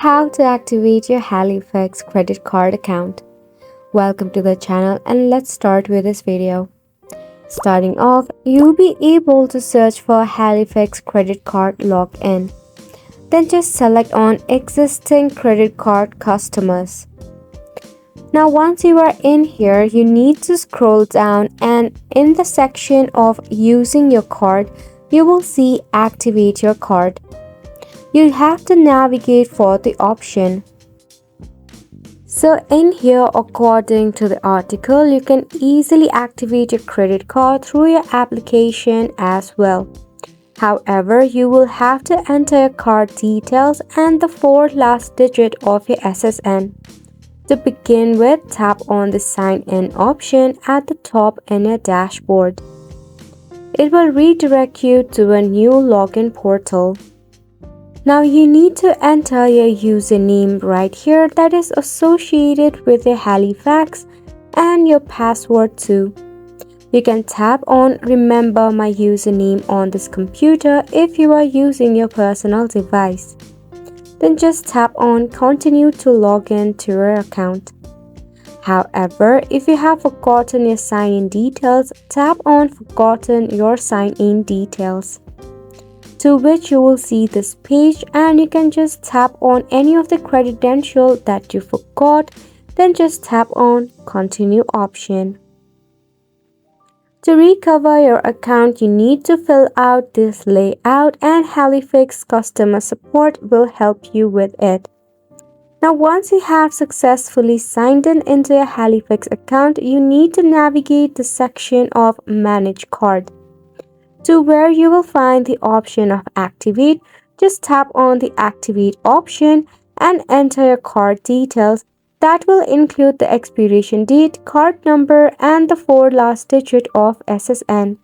How to activate your Halifax credit card account. Welcome to the channel and let's start with this video. Starting off, you'll be able to search for Halifax credit card login. Then just select on existing credit card customers. Now once you are in here, you need to scroll down and in the section of using your card, you will see activate your card. You'll have to navigate for the option. So in here, according to the article, you can easily activate your credit card through your application as well. However, you will have to enter your card details and the four last digit of your SSN. To begin with, tap on the sign in option at the top in your dashboard. It will redirect you to a new login portal. Now you need to enter your username right here that is associated with your Halifax and your password too. You can tap on remember my username on this computer if you are using your personal device. Then just tap on continue to log in to your account. However, if you have forgotten your sign-in details, tap on forgotten your sign-in details, to which you will see this page and you can just tap on any of the credential that you forgot, then just tap on continue option. To recover your account, you need to fill out this layout and Halifax customer support will help you with it. Now once you have successfully signed in into your Halifax account, you need to navigate the section of manage card, to where you will find the option of activate. Just tap on the activate option and enter your card details. That will include the expiration date, card number and the four last digit of SSN.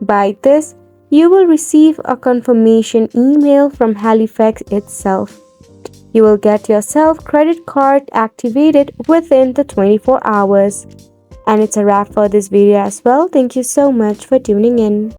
By this, you will receive a confirmation email from Halifax itself. You will get yourself credit card activated within the 24 hours. And it's a wrap for this video as well. Thank you so much for tuning in.